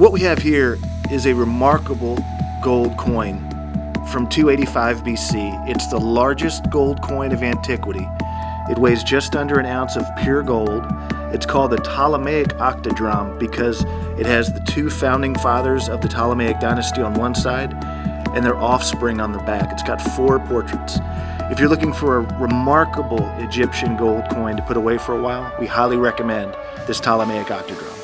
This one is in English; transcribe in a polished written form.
What we have here is a remarkable gold coin from 285 BC. It's the largest gold coin of antiquity. It weighs just under an ounce of pure gold. It's called the Ptolemaic Octodrachm because it has the two founding fathers of the Ptolemaic dynasty on one side and their offspring on the back. It's got 4 portraits. If you're looking for a remarkable Egyptian gold coin to put away for a while, we highly recommend this Ptolemaic Octodrachm.